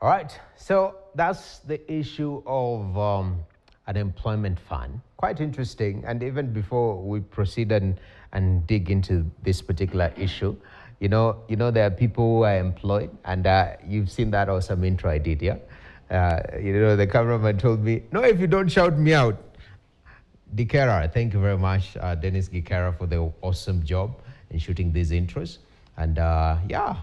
All right, so that's the issue of an employment fund. Quite interesting. And even before we proceed and dig into this particular issue, there are people who are employed, and you've seen that awesome intro I did, yeah. The cameraman told me, "No, if you don't shout me out." Gikera, thank you very much, Dennis Gikera, for the awesome job in shooting these intros. And yeah,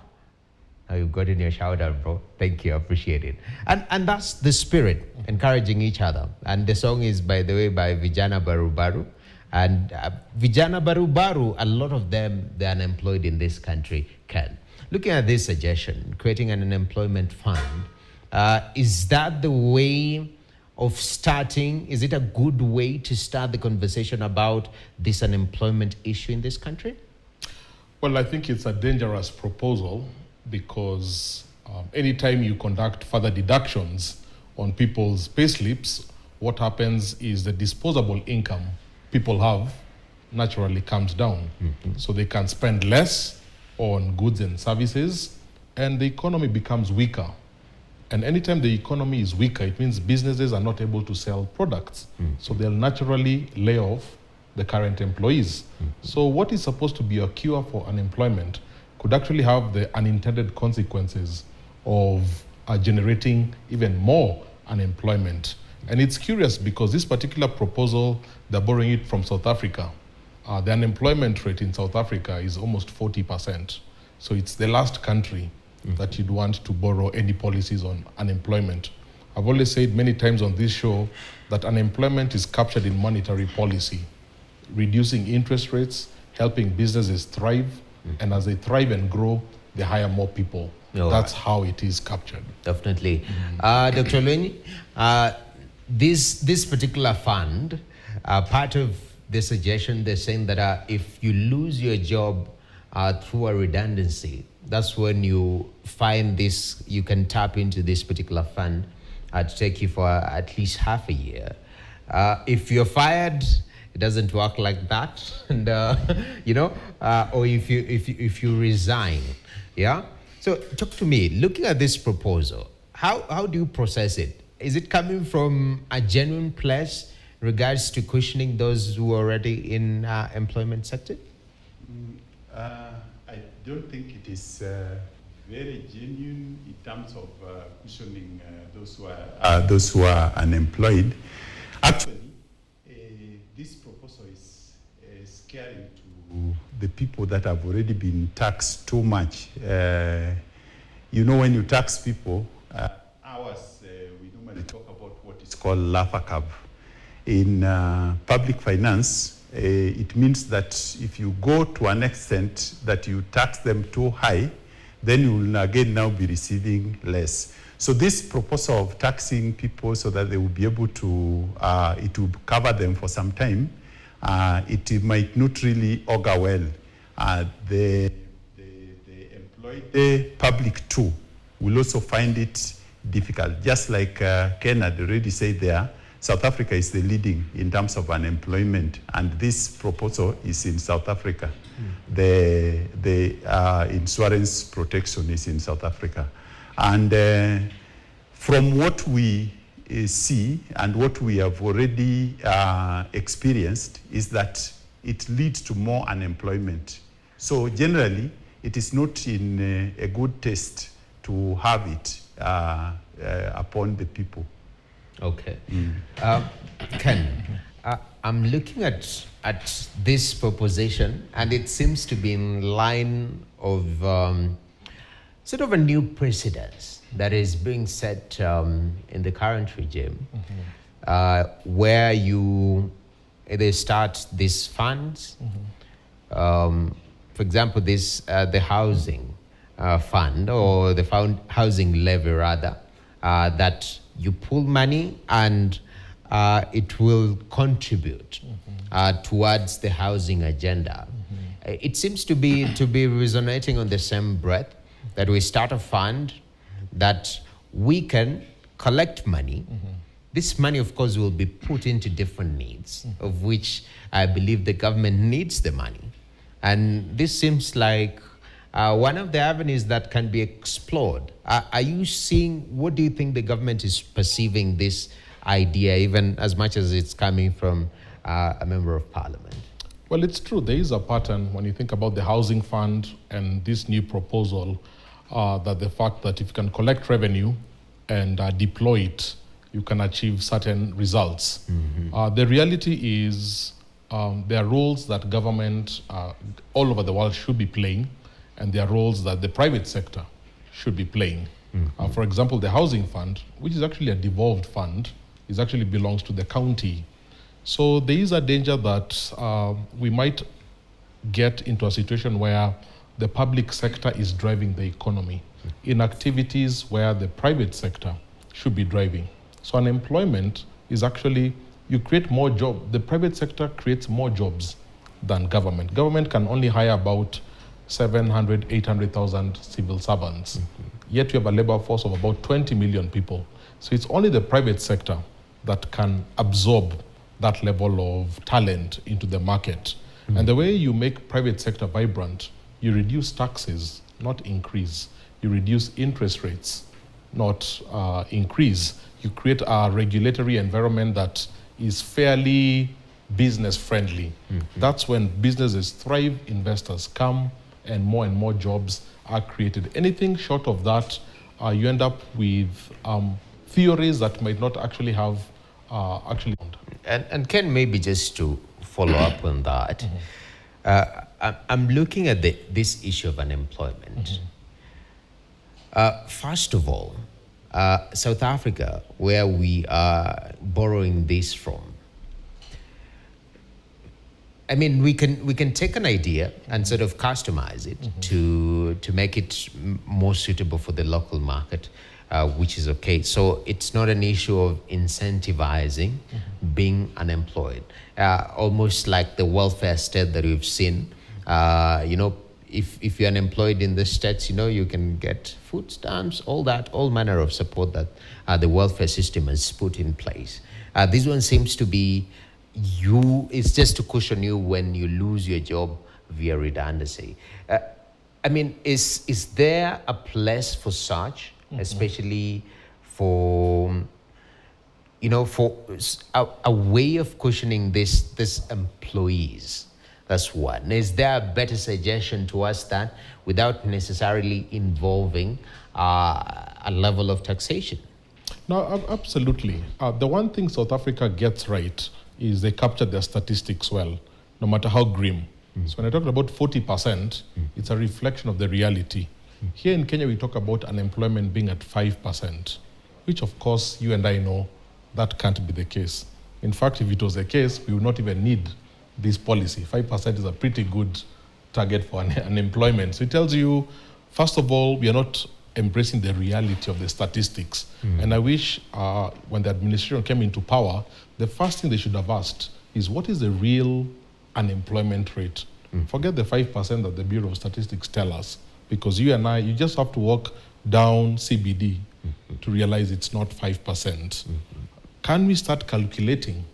now you've gotten your shout out, bro. Thank you, appreciate it. And that's the spirit, encouraging each other. And the song is, by the way, by Vijana Baru Baru. And Vijana Baru Baru, a lot of them, they're unemployed in this country, can. Looking at this suggestion, creating an unemployment fund, is that the way of starting? Is it a good way to start the conversation about this unemployment issue in this country? Well, I think it's a dangerous proposal because anytime you conduct further deductions on people's pay slips, what happens is the disposable income people have naturally comes down. Mm-hmm. So they can spend less on goods and services, and the economy becomes weaker. And anytime the economy is weaker, it means businesses are not able to sell products. Mm-hmm. So they'll naturally lay off the current employees. Mm-hmm. So what is supposed to be a cure for unemployment could actually have the unintended consequences of generating even more unemployment. And it's curious because this particular proposal, they're borrowing it from South Africa. The unemployment rate in South Africa is almost 40%. So it's the last country that you'd want to borrow any policies on unemployment. I've always said many times on this show that unemployment is captured in monetary policy, reducing interest rates, helping businesses thrive, and as they thrive and grow, they hire more people. That's how it is captured. Definitely. Dr. Lweni, this particular fund, part of the suggestion, they're saying that if you lose your job through a redundancy, that's when you find this, you can tap into this particular fund to take you for at least half a year. If you're fired, it doesn't work like that, and or if you resign, yeah. So talk to me. Looking at this proposal, how do you process it? Is it coming from a genuine place in regards to cushioning those who are already in employment sector? I don't think it is very genuine in terms of cushioning those who are unemployed. Actually, this proposal is scary to the people that have already been taxed too much. When you tax people, we normally talk about what is called Laffer curve. In public finance, it means that if you go to an extent that you tax them too high, then you will again now be receiving less. So this proposal of taxing people so that they will be able to, it will cover them for some time, it might not really augur well. The employed, the public too, will also find it difficult. Just like Ken had already said there, South Africa is the leading in terms of unemployment, and this proposal is in South Africa. The insurance protection is in South Africa. And from what we see and what we have already experienced is that it leads to more unemployment. So generally, it is not in a good taste to have it upon the people. Okay. Ken, I'm looking at this proposition, and it seems to be in line of sort of a new precedence that is being set in the current regime, where they start these funds. For example, the housing fund, or the housing levy rather, that you pull money and it will contribute towards the housing agenda. It seems to be resonating on the same breath that we start a fund that we can collect money. This money, of course, will be put into different needs, of which I believe the government needs the money. And this seems like one of the avenues that can be explored. Are you seeing, what do you think the government is perceiving this idea, even as much as it's coming from a member of parliament? Well, it's true. There is a pattern when you think about the housing fund and this new proposal, that the fact that if you can collect revenue and deploy it, you can achieve certain results. The reality is there are roles that government all over the world should be playing, and there are roles that the private sector should be playing. For example, the housing fund, which is actually a devolved fund, is actually belongs to the county. So there is a danger that we might get into a situation where the public sector is driving the economy in activities where the private sector should be driving. So unemployment is actually, you create more jobs. The private sector creates more jobs than government. Government can only hire about 700, 800,000 civil servants. Yet you have a labor force of about 20 million people. So it's only the private sector that can absorb that level of talent into the market. And the way you make private sector vibrant, you reduce taxes, not increase. You reduce interest rates, not increase. You create a regulatory environment that is fairly business friendly. That's when businesses thrive, investors come, and more jobs are created. Anything short of that, you end up with theories that might not actually have actually. And Ken, maybe just to follow up on that, I'm looking at this issue of unemployment. First of all, South Africa, where we are borrowing this from, I mean, we can take an idea and sort of customize it to make it more suitable for the local market, which is okay. So it's not an issue of incentivizing being unemployed, almost like the welfare state that we've seen. If you're unemployed in the States, you can get food stamps, all manner of support that the welfare system has put in place. This one seems to be it's just to cushion you when you lose your job via redundancy. I mean, is there a place for such, especially for a way of cushioning this employees? That's one. Is there a better suggestion to us that without necessarily involving a level of taxation? No, absolutely. The one thing South Africa gets right is they capture their statistics well, no matter how grim. So when I talk about 40%, it's a reflection of the reality. Here in Kenya, we talk about unemployment being at 5%, which of course you and I know that can't be the case. In fact, if it was the case, we would not even need this policy. 5% is a pretty good target for unemployment. So it tells you, first of all, we are not embracing the reality of the statistics. And I wish when the administration came into power, the first thing they should have asked is, what is the real unemployment rate? Forget the 5% that the Bureau of Statistics tell us, because you and I, you just have to walk down CBD to realize it's not 5%. Can we start calculating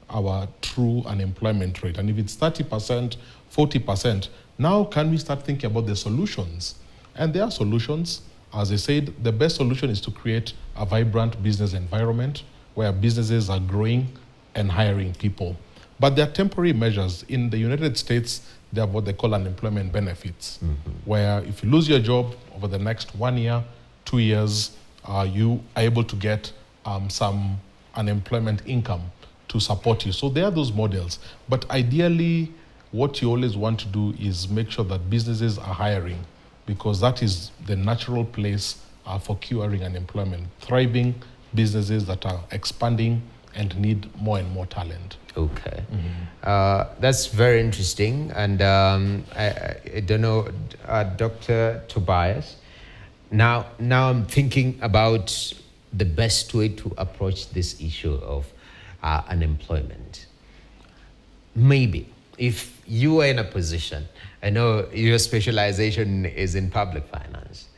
our true unemployment rate? And if it's 30%, 40%, now can we start thinking about the solutions? And there are solutions. As I said, the best solution is to create a vibrant business environment where businesses are growing and hiring people. But there are temporary measures. In the United States, they have what they call unemployment benefits, where if you lose your job over the next 1 year, 2 years, you are able to get some unemployment income to support you. So there are those models. But ideally, what you always want to do is make sure that businesses are hiring, because that is the natural place for curing unemployment. Thriving businesses that are expanding and need more and more talent. Okay. That's very interesting. And I don't know, Dr. Tobias, now I'm thinking about the best way to approach this issue of unemployment. Maybe if you are in a position, I know your specialization is in public finance.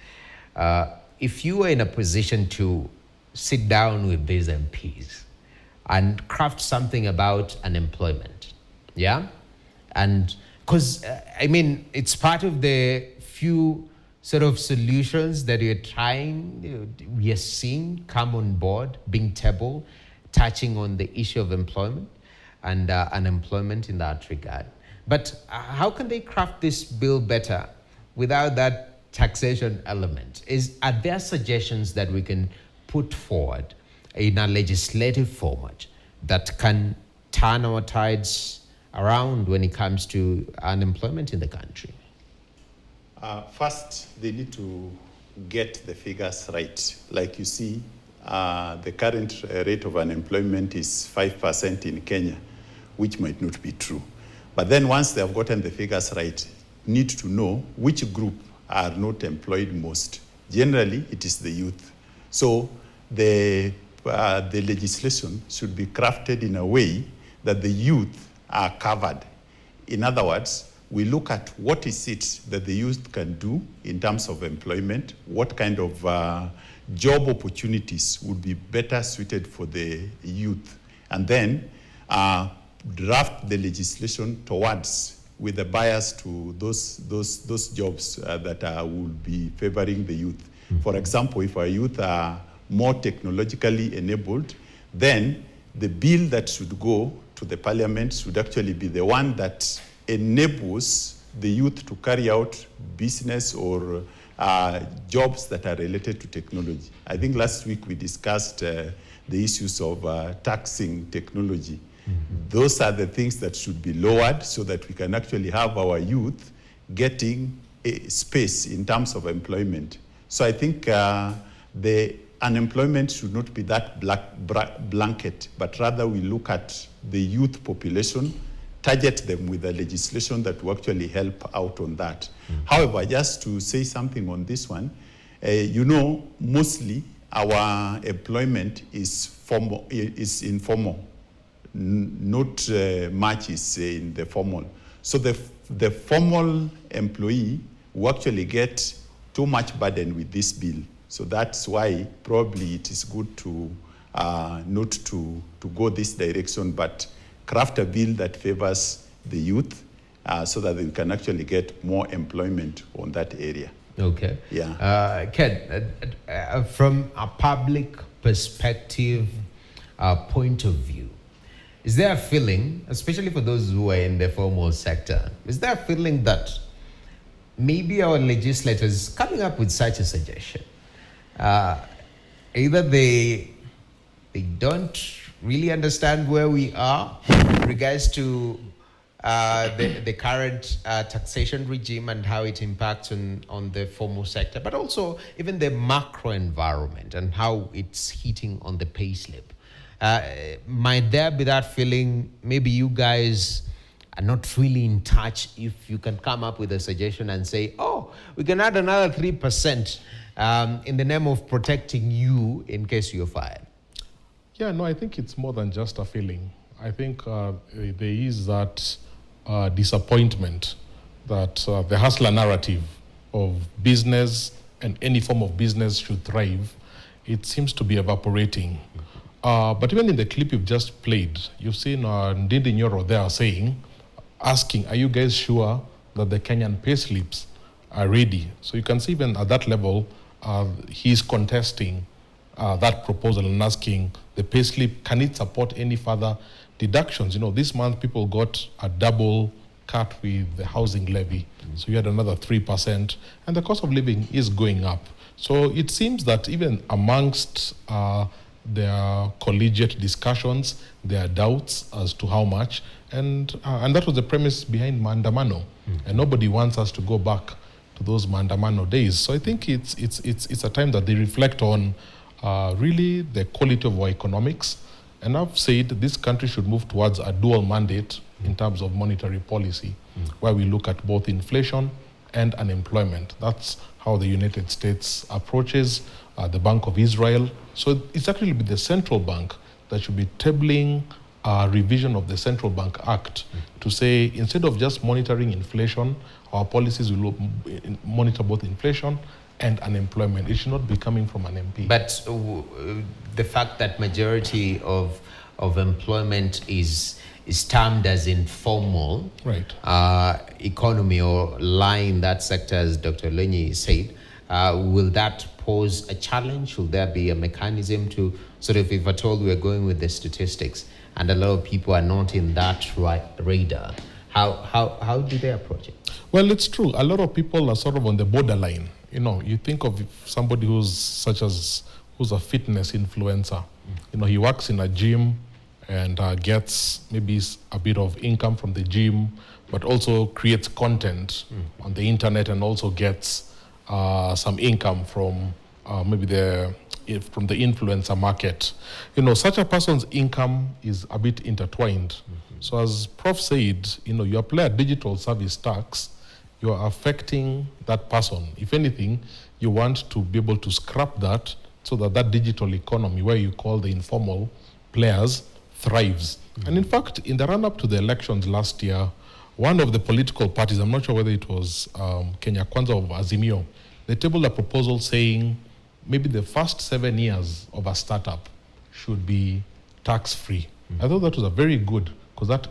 If you are in a position to sit down with these MPs and craft something about unemployment, yeah? And because, it's part of the few sort of solutions that you're trying, we are seeing come on board, being tabled, touching on the issue of employment and unemployment in that regard. But how can they craft this bill better without that taxation element? Are there suggestions that we can put forward in a legislative format that can turn our tides around when it comes to unemployment in the country? First, they need to get the figures right. Like you see, the current rate of unemployment is 5% in Kenya, which might not be true. But then once they have gotten the figures right, need to know which group are not employed most. Generally, it is the youth. So the legislation should be crafted in a way that the youth are covered. In other words, we look at what is it that the youth can do in terms of employment, what kind of job opportunities would be better suited for the youth, and then draft the legislation towards with a bias to those jobs that will be favoring the youth. Mm-hmm. For example, if our youth are more technologically enabled, then the bill that should go to the parliament should actually be the one that enables the youth to carry out business or jobs that are related to technology. I think last week we discussed the issues of taxing technology. Mm-hmm. Those are the things that should be lowered so that we can actually have our youth getting a space in terms of employment. So I think the unemployment should not be that blanket, but rather we look at the youth population, target them with a legislation that will actually help out on that. Mm-hmm. However, just to say something on this one, mostly our employment is informal. Not much is in the formal. So the formal employee will actually get too much burden with this bill. So that's why probably it is good to not to go this direction, but craft a bill that favors the youth so that they can actually get more employment on that area. Okay. Yeah. Ken, from a public perspective point of view, is there a feeling, especially for those who are in the formal sector, is there a feeling that maybe our legislators coming up with such a suggestion, either they don't really understand where we are in regards to the current taxation regime and how it impacts on the formal sector, but also even the macro environment and how it's hitting on the payslip? Might there be that feeling maybe you guys are not really in touch if you can come up with a suggestion and say, oh, we can add another 3% in the name of protecting you in case you're fired? Yeah, no, I think it's more than just a feeling. I think there is that disappointment that the hustler narrative of business and any form of business should thrive, it seems to be evaporating. But even in the clip you've just played, you've seen Ndindi Nyoro there asking, are you guys sure that the Kenyan payslips are ready? So you can see even at that level, he's contesting that proposal and asking the payslip, can it support any further deductions? This month people got a double cut with the housing levy. So you had another 3%, and the cost of living is going up. So it seems that even amongst their collegiate discussions, there are doubts as to how much, and that was the premise behind Maandamano. And nobody wants us to go back to those Maandamano days. So I think it's a time that they reflect on really the quality of our economics. And I've said this country should move towards a dual mandate in terms of monetary policy, where we look at both inflation and unemployment. That's how the United States approaches the Bank of Israel. So it's actually the central bank that should be tabling a revision of the Central Bank Act to say, instead of just monitoring inflation, our policies will monitor both inflation and unemployment. It should not be coming from an MP. But the fact that majority of employment is is termed as informal Right. economy or lie in that sector, as Dr. Lenyi said, will that pose a challenge? Will there be a mechanism to sort of, if at all we're going with the statistics and a lot of people are not in that radar, how do they approach it? Well, it's true. A lot of people are sort of on the borderline. You know, you think of somebody who's a fitness influencer. You know, he works in a gym and gets maybe a bit of income from the gym, but also creates content on the internet and also gets some income from maybe from the influencer market. You know, such a person's income is a bit intertwined. So as Prof said, you know, you apply a digital service tax, you are affecting that person. If anything, you want to be able to scrap that so that that digital economy, where you call the informal players, thrives. And in fact, in the run-up to the elections last year, one of the political parties, I'm not sure whether it was Kenya Kwanza or Azimio, they tabled a proposal saying maybe the first 7 years of a startup should be tax-free. I thought that was a very good, because that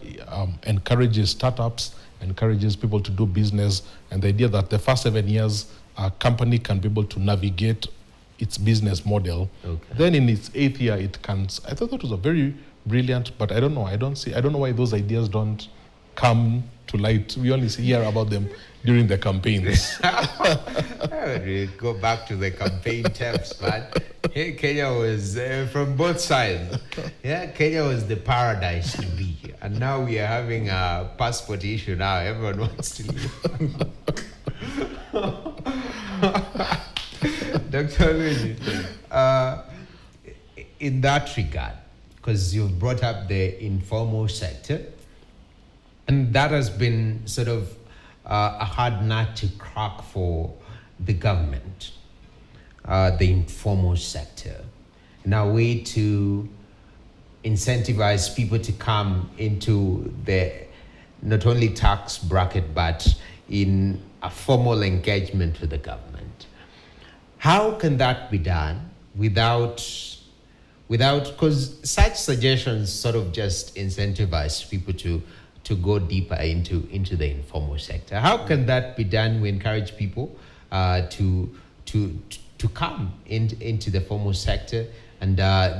encourages startups, encourages people to do business, and the idea that the first 7 years a company can be able to navigate its business model. Okay. Then in its 8th year, it can. I thought that was a very brilliant, but I don't know. I don't know why those ideas don't come to light. We only hear about them during the campaigns. We go back to the campaign tips, man. Hey, Kenya was from both sides. Yeah, Kenya was the paradise to be, and now we are having a passport issue. Now everyone wants to leave. Dr. Luigi, in that regard, because you've brought up the informal sector, and that has been sort of a hard nut to crack for the government, the informal sector, in a way to incentivize people to come into the not only tax bracket, but in a formal engagement with the government. How can that be done without, because such suggestions sort of just incentivize people to go deeper into the informal sector. How can that be done? We encourage people to come into the formal sector, and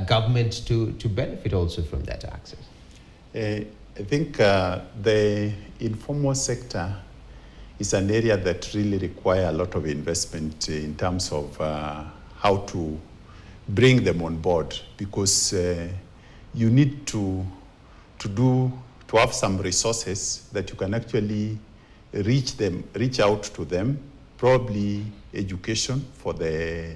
government to benefit also from that access. I think the informal sector is an area that really requires a lot of investment in terms of how to bring them on board, because you need to have some resources that you can actually reach out to them, probably education for the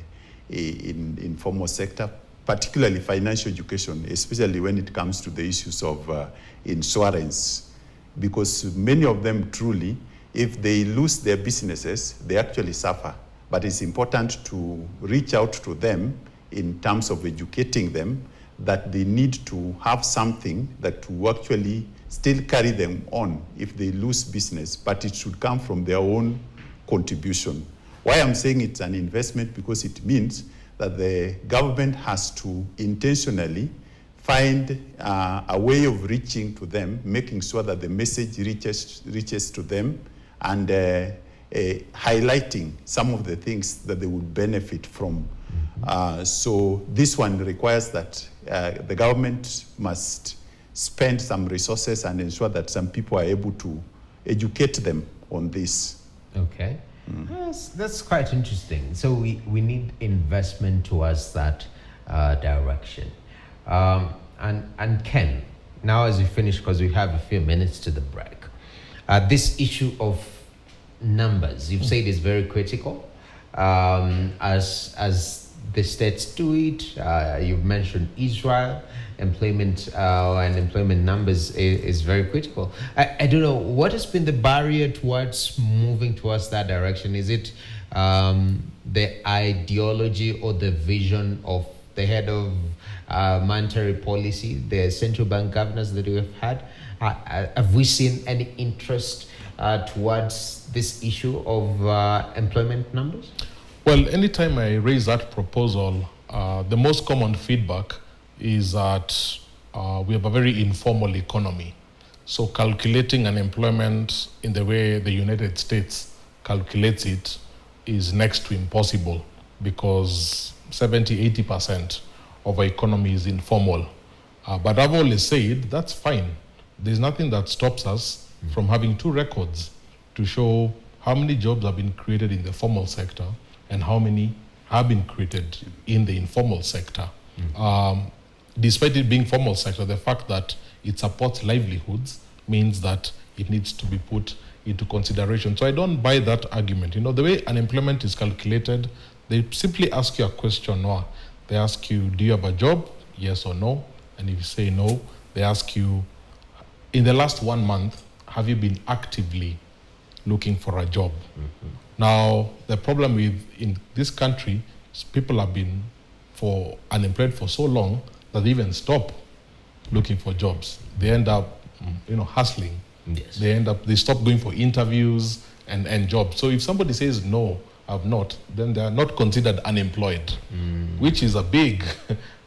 informal sector, particularly financial education, especially when it comes to the issues of insurance, because many of them truly, if they lose their businesses, they actually suffer. But it's important to reach out to them in terms of educating them that they need to have something that will actually still carry them on if they lose business, but it should come from their own contribution. Why I'm saying it's an investment, because it means that the government has to intentionally find a way of reaching to them, making sure that the message reaches to them, and highlighting some of the things that they would benefit from. So this one requires that the government must spend some resources and ensure that some people are able to educate them on this. Okay. That's quite interesting. So we need investment towards that direction. And Ken, now as we finish, because we have a few minutes to the break, this issue of numbers, you've said is very critical. As the states do it, you've mentioned Israel, employment and employment numbers is very critical. I don't know, what has been the barrier towards moving towards that direction? Is it the ideology or the vision of the head of monetary policy, the central bank governors that we have had? Have we seen any interest towards this issue of employment numbers? Well, anytime I raise that proposal, the most common feedback is that we have a very informal economy. So calculating unemployment in the way the United States calculates it is next to impossible, because 70-80% of our economy is informal. But I've always said that's fine. There's nothing that stops us from having two records to show how many jobs have been created in the formal sector and how many have been created in the informal sector. Despite it being formal sector, the fact that it supports livelihoods means that it needs to be put into consideration. So I don't buy that argument. You know, the way unemployment is calculated, they simply ask you a question, Noah. They ask you, do you have a job? Yes or no? And if you say no, they ask you, in the last 1 month, have you been actively looking for a job? Now, the problem in this country is people have been unemployed for so long that they even stop looking for jobs. They end up, hustling. Yes. They stop going for interviews and jobs. So if somebody says, no, I've not, then they are not considered unemployed, which is a big,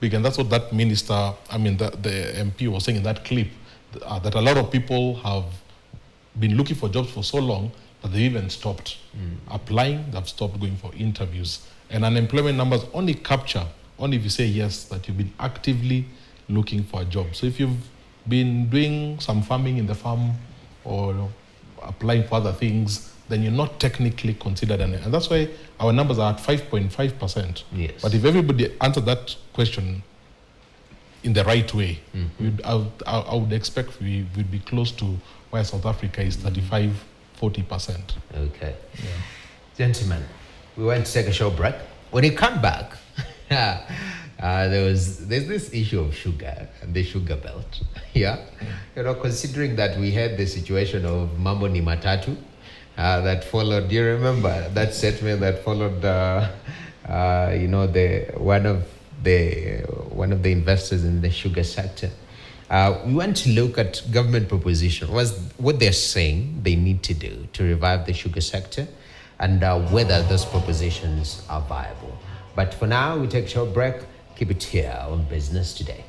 and that's what that minister, the MP was saying in that clip, that a lot of people have been looking for jobs for so long that they even stopped applying, they've stopped going for interviews. And unemployment numbers only if you say yes, that you've been actively looking for a job. So if you've been doing some farming in the farm or applying for other things, then you're not technically considered and that's why our numbers are at 5.5%. Yes. But if everybody answered that question in the right way, I would expect we would be close to where South Africa is 35-40%. Okay. Yeah. Gentlemen, we went to take a short break. When you come back, there's this issue of sugar and the sugar belt. Yeah. Considering that we had the situation of Mambo ni Matatu that followed. Do you remember that statement that followed? One of the investors in the sugar sector. We want to look at government proposition. What they're saying they need to do to revive the sugar sector, and whether those propositions are viable. But for now, we take a short break. Keep it here on Business Today.